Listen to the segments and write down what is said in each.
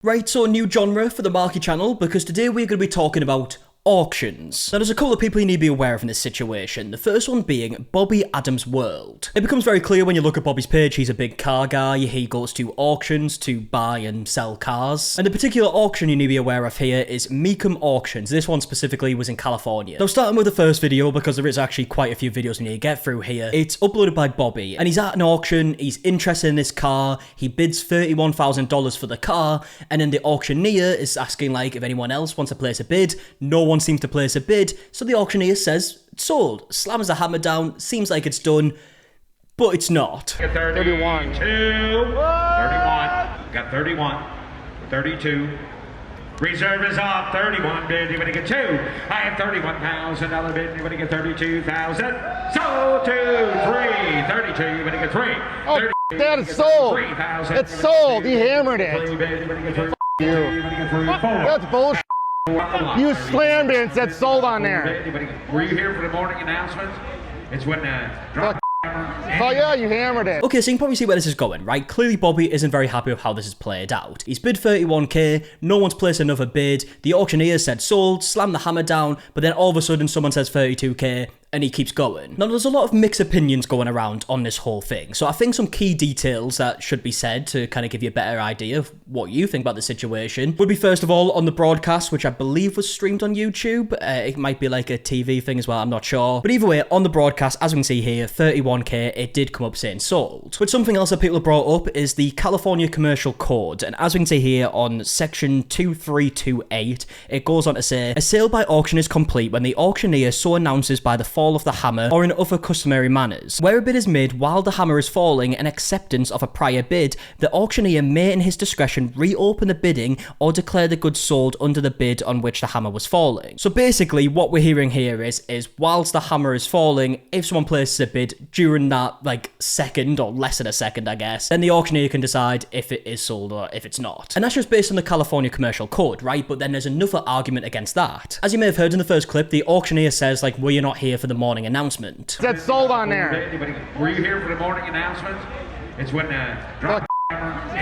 Right, so a new genre for the Markie channel, because today we're going to be talking about auctions. Now there's a couple of people you need to be aware of in this situation. The first one being Bobby Adams' World. It becomes very clear when you look at Bobby's page, he's a big car guy, he goes to auctions to buy and sell cars. And the particular auction you need to be aware of here is Mecum Auctions. This one specifically was in California. Now starting with the first video, because there is actually quite a few videos we need to get through here, it's uploaded by Bobby, and he's at an auction, he's interested in this car, he bids $31,000 for the car, and then the auctioneer is asking like if anyone else wants to place a bid. No one seems to place a bid, so the auctioneer says it's sold, slams the hammer down, seems like it's done, but it's not. 31. 31. Got 31. 32. Reserve is off. 31 bid. You're going to get 2. I have $31,000 bid. You're going to get 32,000. Sold 2, 3. 32. You're going to get 3. Oh, that is sold. It's sold. He hammered it. That's bullshit. You slammed it and said sold on there. Were you here for the morning announcements? It's when Oh yeah, you hammered it. Okay, so you can probably see where this is going, right? Clearly Bobby isn't very happy with how this is played out. He's bid 31k, no one's placed another bid, the auctioneer said sold, slammed the hammer down, but then all of a sudden someone says 32k, and he keeps going. Now, there's a lot of mixed opinions going around on this whole thing, so I think some key details that should be said to kind of give you a better idea of what you think about the situation would be, first of all, on the broadcast, which I believe was streamed on YouTube. It might be like a TV thing as well, I'm not sure. But either way, on the broadcast, as we can see here, 31k, it did come up saying sold. But something else that people have brought up is the California Commercial Code, and as we can see here on section 2328, it goes on to say, a sale by auction is complete when the auctioneer so announces by the fall of the hammer or in other customary manners. Where a bid is made while the hammer is falling and acceptance of a prior bid, the auctioneer may in his discretion reopen the bidding or declare the goods sold under the bid on which the hammer was falling. So basically what we're hearing here is whilst the hammer is falling, if someone places a bid during that like second or less than a second, I guess, then the auctioneer can decide if it is sold or if it's not. And that's just based on the California Commercial Code, right? But then there's another argument against that. As you may have heard in the first clip, the auctioneer says like, well, you're not here for the morning announcement. It said sold on there. Were you here for the morning announcements? It's when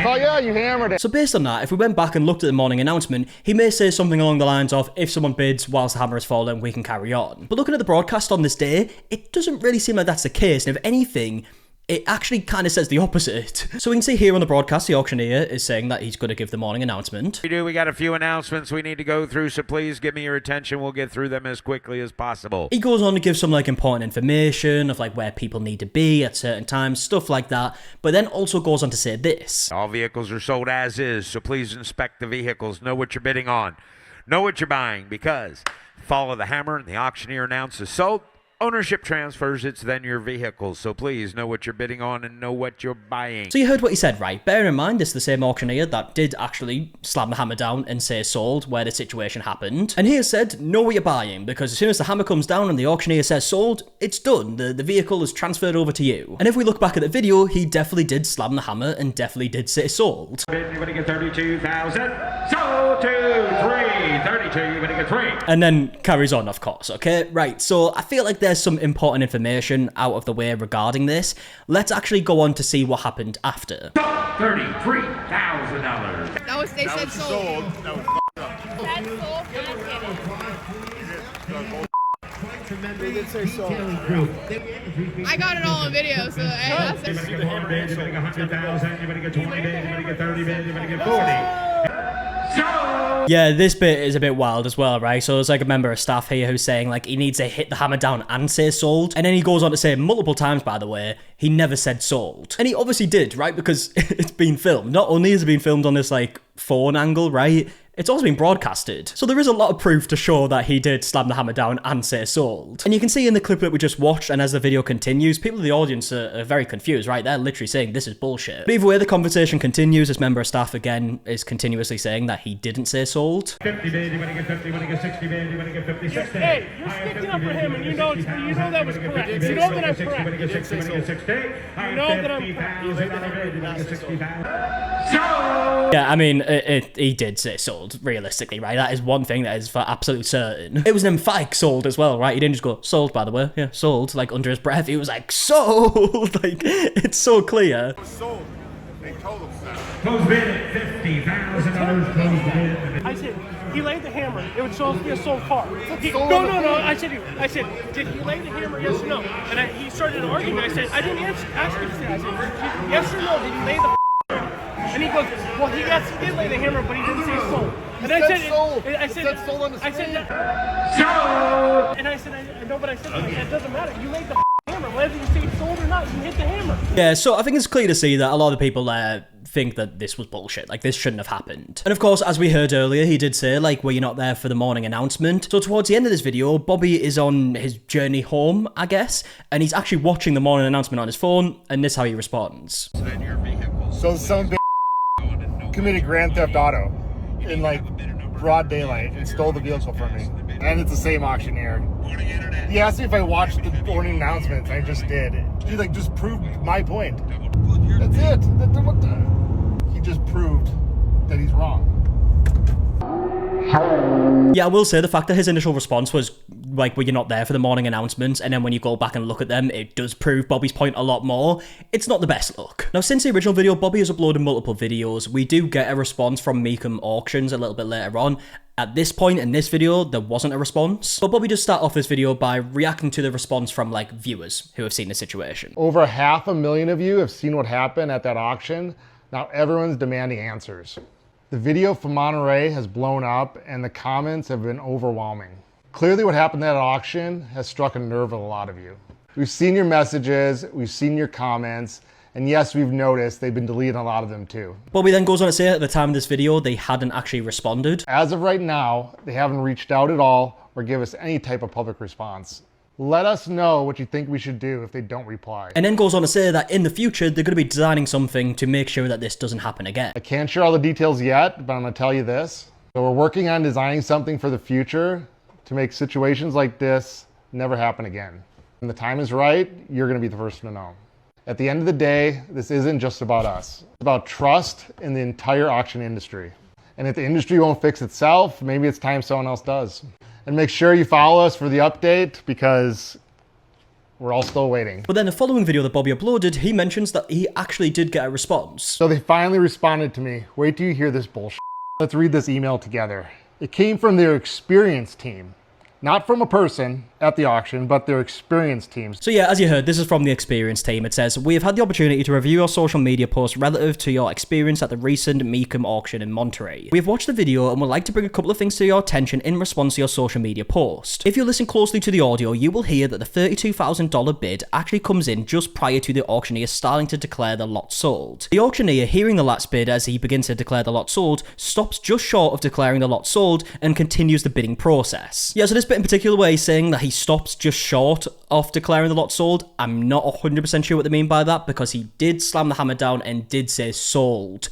Oh yeah, you hammered it. So based on that, if we went back and looked at the morning announcement, he may say something along the lines of, if someone bids whilst the hammer is falling, we can carry on. But looking at the broadcast on this day, it doesn't really seem like that's the case, and if anything, it actually kind of says the opposite. So we can see here on the broadcast, the auctioneer is saying that he's going to give the morning announcement. We got a few announcements we need to go through, so please give me your attention. We'll get through them as quickly as possible. He goes on to give some like important information of like where people need to be at certain times, stuff like that, but then also goes on to say this. All vehicles are sold as is, so please inspect the vehicles. Know what you're bidding on. Know what you're buying, because follow the hammer and the auctioneer announces sold. Ownership transfers, it's then your vehicle, so please know what you're bidding on and know what you're buying. So you heard what he said, right? Bear in mind, this is the same auctioneer that did actually slam the hammer down and say sold where the situation happened. And he has said, know what you're buying, because as soon as the hammer comes down and the auctioneer says sold, it's done. The vehicle is transferred over to you. And if we look back at the video, he definitely did slam the hammer and definitely did say sold. You're going to get 32,000. Sold 2, 3, 32, you're going to get 3. And then carries on, of course, okay? Right, so I feel like there's some important information out of the way regarding this. Let's actually go on to see what happened after. $33,000. That was, they said sold. That was Said sold, They did say sold. I got it all on video, so hey, that's You're it. going to get 1 bid, you're going to get 100,000, you're going to get 20 bid, you're going to get 30 bid, you're going to get 40. Yeah, this bit is a bit wild as well, right? So there's like a member of staff here who's saying like he needs to hit the hammer down and say sold. And then he goes on to say multiple times, by the way, he never said sold. And he obviously did, right? Because it's been filmed. Not only is it being filmed on this like phone angle, right? It's also been broadcasted. So there is a lot of proof to show that he did slam the hammer down and say sold. And you can see in the clip that we just watched, and as the video continues, people in the audience are very confused, right? They're literally saying this is bullshit. But either way, the conversation continues. This member of staff, again, is continuously saying that he didn't say sold. 50 bid, you're going to get 50, you're going to get 60 bid, you're going to get 50, 60. Hey, you're sticking up for him, and you know that was correct. You know that I'm correct. You're going to get 60, you're going to get 60. You know that I'm correct. You're going to get 60,000. Yeah, I mean, he did say sold, realistically, right? That is one thing that is for absolute certain. It was an emphatic sold as well, right? He didn't just go, sold, by the way. Yeah, sold, like under his breath. He was like, sold! Like, it's so clear. Sold. Close bid at $50,000. Close bid. I said, he laid the hammer. It was supposed to be a sold car. No. I said, did he lay the hammer, yes or no? And he started an argument. I said, I didn't ask you to say. I said, yes or no, did he lay the hammer? And he goes, well, he did lay the hammer, but he didn't say sold. And I said, sold. I said, sold on the screen. Sold. And I said, I know, but I said, it doesn't matter. You laid the hammer. Whether you say sold or not, you hit the hammer. Yeah, so I think it's clear to see that a lot of people think that this was bullshit. Like, this shouldn't have happened. And of course, as we heard earlier, he did say, like, were you not there for the morning announcement? So towards the end of this video, Bobby is on his journey home, I guess, and he's actually watching the morning announcement on his phone, and this is how he responds. So some bitch committed Grand Theft Auto in like broad daylight and stole the vehicle from me. And it's the same auctioneer. He asked me if I watched the morning announcements. I just did. He like just proved my point. That's it. He just proved that he's wrong. Yeah, I will say the fact that his initial response was like, were you not there for the morning announcements? And then when you go back and look at them, it does prove Bobby's point a lot more. It's not the best look. Now, since the original video, Bobby has uploaded multiple videos. We do get a response from MARKIE Auctions a little bit later on. At this point in this video, there wasn't a response. But Bobby does start off this video by reacting to the response from, like, viewers who have seen the situation. Over 500,000 of you have seen what happened at that auction. Now everyone's demanding answers. The video from Monterey has blown up and the comments have been overwhelming. Clearly what happened at that auction has struck a nerve with a lot of you. We've seen your messages, we've seen your comments, and yes, we've noticed they've been deleting a lot of them too. Bobby then goes on to say at the time of this video, they hadn't actually responded. As of right now, they haven't reached out at all or give us any type of public response. Let us know what you think we should do if they don't reply. And then goes on to say that in the future, they're going to be designing something to make sure that this doesn't happen again. I can't share all the details yet, but I'm going to tell you this. So we're working on designing something for the future to make situations like this never happen again. When the time is right, you're going to be the first to know. At the end of the day, this isn't just about us. It's about trust in the entire auction industry. And if the industry won't fix itself, maybe it's time someone else does. And make sure you follow us for the update because we're all still waiting. But then the following video that Bobby uploaded, he mentions that he actually did get a response. So they finally responded to me. Wait till you hear this bullshit. Let's read this email together. It came from their experience team. Not from a person at the auction, but their experience teams. So yeah, as you heard, this is from the experience team. It says, we have had the opportunity to review your social media posts relative to your experience at the recent MARKIE auction in Monterey. We have watched the video and would like to bring a couple of things to your attention in response to your social media post. If you listen closely to the audio, you will hear that the $32,000 bid actually comes in just prior to the auctioneer starting to declare the lot sold. The auctioneer, hearing the last bid as he begins to declare the lot sold, stops just short of declaring the lot sold and continues the bidding process. Yeah, so this bit in particular where he's saying that he stops just short of declaring the lot sold, I'm not 100% sure what they mean by that, because he did slam the hammer down and did say sold.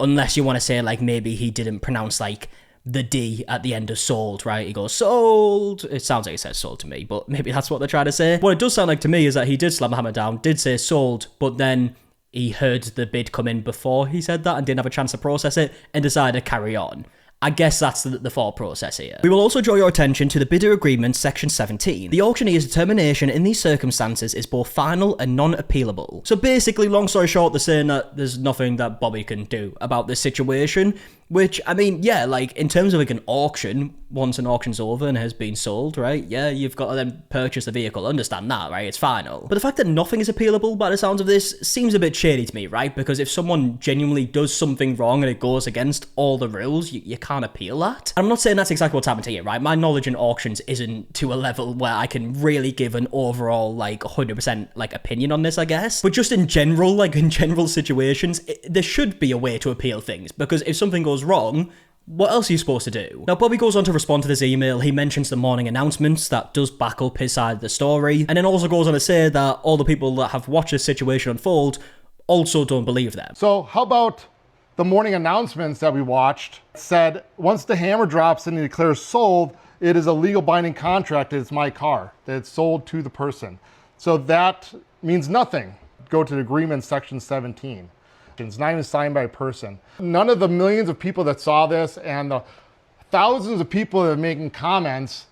Unless you want to say, like, maybe he didn't pronounce, like, the D at the end of sold, right? He goes, sold. It sounds like he says sold to me, but maybe that's what they're trying to say. What it does sound like to me is that he did slam the hammer down, did say sold, but then he heard the bid come in before he said that and didn't have a chance to process it and decided to carry on. I guess that's the thought process here. We will also draw your attention to the bidder agreement section 17. The auctioneer's determination in these circumstances is both final and non-appealable. So basically, long story short, they're saying that there's nothing that Bobby can do about this situation, which, I mean, yeah, like, in terms of like an auction, once an auction's over and has been sold, right? Yeah, you've got to then purchase the vehicle, understand that, right? It's final. But the fact that nothing is appealable by the sounds of this seems a bit shady to me, right? Because if someone genuinely does something wrong and it goes against all the rules, you can't appeal that. And I'm not saying that's exactly what's happened here, right? My knowledge in auctions isn't to a level where I can really give an overall, like, 100% like opinion on this, I guess. But just in general, like, in general situations, there should be a way to appeal things, because if something goes wrong, what else are you supposed to do? Now, Bobby goes on to respond to this email. He mentions the morning announcements. That does back up his side of the story. And then also goes on to say that all the people that have watched this situation unfold also don't believe them. So how about the morning announcements that we watched said, once the hammer drops and it declares sold, it is a legal binding contract that it's my car, that it's sold to the person. So that means nothing. Go to the agreement section 17. It's not even signed by a person. None of the millions of people that saw this and the thousands of people that are making comments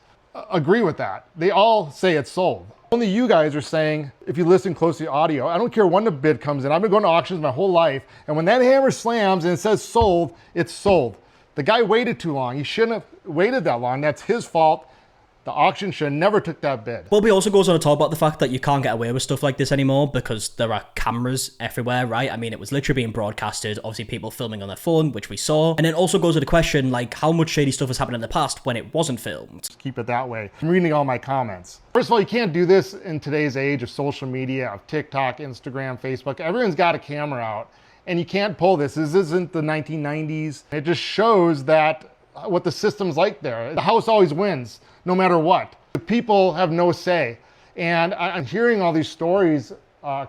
agree with that. They all say it's sold. Only you guys are saying, if you listen closely to audio, I don't care when the bid comes in. I've been going to auctions my whole life, and when that hammer slams and it says sold, it's sold. The guy waited too long. He shouldn't have waited that long. That's his fault. The auction should have never took that bid. Bobby also goes on to talk about the fact that you can't get away with stuff like this anymore because there are cameras everywhere, right? I mean, it was literally being broadcasted, obviously people filming on their phone, which we saw. And then also goes to the question, like, how much shady stuff has happened in the past when it wasn't filmed? Keep it that way. I'm reading all my comments. First of all, you can't do this in today's age of social media, of TikTok, Instagram, Facebook. Everyone's got a camera out, and you can't pull this. This isn't the 1990s. It just shows that what the system's like there. The house always wins, no matter what. The people have no say. And I'm hearing all these stories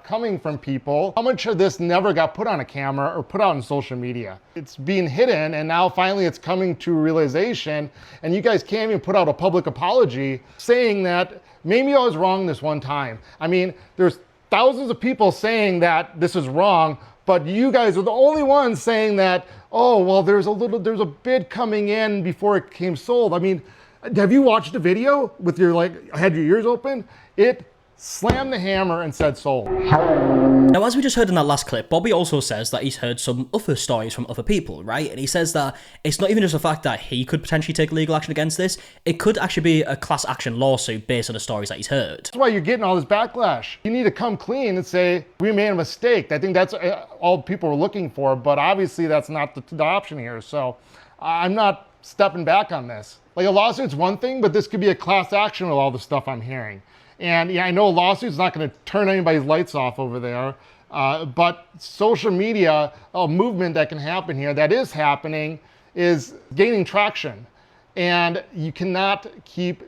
coming from people. How much of this never got put on a camera or put out on social media? It's being hidden, and now finally it's coming to realization, and you guys can't even put out a public apology saying that maybe I was wrong this one time. I mean, there's thousands of people saying that this is wrong, but you guys are the only ones saying that, oh, well, there's a bid coming in before it came sold. I mean, have you watched the video with your, had your ears open? It slammed the hammer and said sold. Now, as we just heard in that last clip, Bobby also says that he's heard some other stories from other people, right? And he says that it's not even just the fact that he could potentially take legal action against this, it could actually be a class action lawsuit based on the stories that he's heard. That's why you're getting all this backlash. You need to come clean and say, we made a mistake. I think that's all people are looking for, but obviously that's not the option here. So I'm not stepping back on this. Like, a lawsuit's one thing, but this could be a class action with all the stuff I'm hearing. And yeah, I know a lawsuit's not going to turn anybody's lights off over there, but social media, a movement that can happen here, that is happening, is gaining traction. And you cannot keep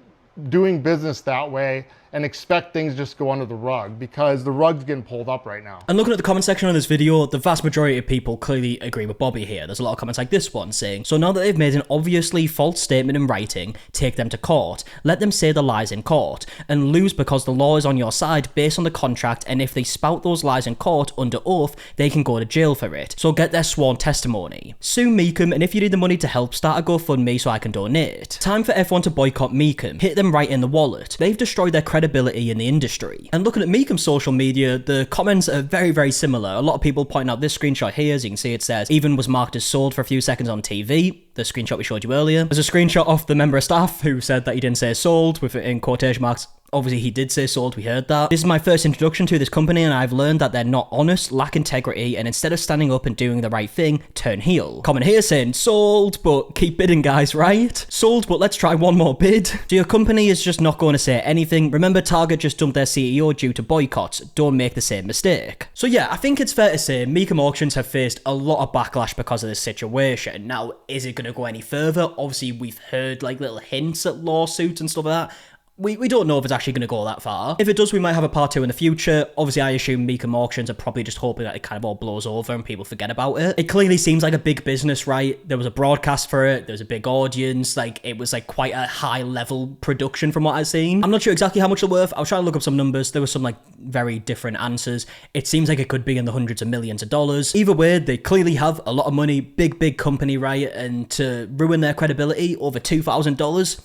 doing business that way and expect things just go under the rug, because the rug's getting pulled up right now. And looking at the comment section of this video, the vast majority of people clearly agree with Bobby here. There's a lot of comments like this one saying, so now that they've made an obviously false statement in writing, take them to court. Let them say the lies in court and lose because the law is on your side based on the contract, and if they spout those lies in court under oath, they can go to jail for it. So get their sworn testimony. Sue Meekum, and if you need the money to help, start a GoFundMe so I can donate. Time for everyone to boycott Meekum. Hit them right in the wallet. They've destroyed their credibility in the industry. And looking at Meekum's social media, the comments are very, very similar. A lot of people point out this screenshot here. As you can see, it says, even was marked as sold for a few seconds on TV. The screenshot we showed you earlier. There's a screenshot of the member of staff who said that he didn't say sold, with it in quotation marks. Obviously, he did say sold, we heard that. This is my first introduction to this company, and I've learned that they're not honest, lack integrity, and instead of standing up and doing the right thing, turn heel. Comment here saying, sold, but keep bidding, guys, right? Sold, but let's try one more bid. So your company is just not going to say anything. Remember, Target just dumped their CEO due to boycotts. Don't make the same mistake. So yeah, I think it's fair to say Meekum Auctions have faced a lot of backlash because of this situation. Now, is it going to go any further? Obviously, we've heard like little hints at lawsuits and stuff like that. We don't know if it's actually going to go that far. If it does, we might have a part 2 in the future. Obviously, I assume Meekum Auctions are probably just hoping that it kind of all blows over and people forget about it. It clearly seems like a big business, right? There was a broadcast for it. There was a big audience. Like, it was like quite a high-level production from what I've seen. I'm not sure exactly how much they're worth. I was trying to look up some numbers. There were some like very different answers. It seems like it could be in the hundreds of millions of dollars. Either way, they clearly have a lot of money. Big company, right? And to ruin their credibility over $2,000,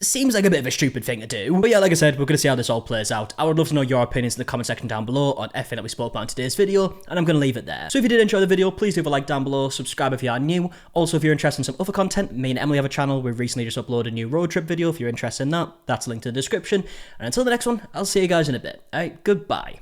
seems like a bit of a stupid thing to do. But yeah, like I said, we're going to see how this all plays out. I would love to know your opinions in the comment section down below on everything that we spoke about in today's video, and I'm going to leave it there. So if you did enjoy the video, please leave a like down below, subscribe if you are new. Also, if you're interested in some other content, me and Emily have a channel. We've recently just uploaded a new road trip video. If you're interested in that, that's linked in the description. And until the next one, I'll see you guys in a bit. Alright, goodbye.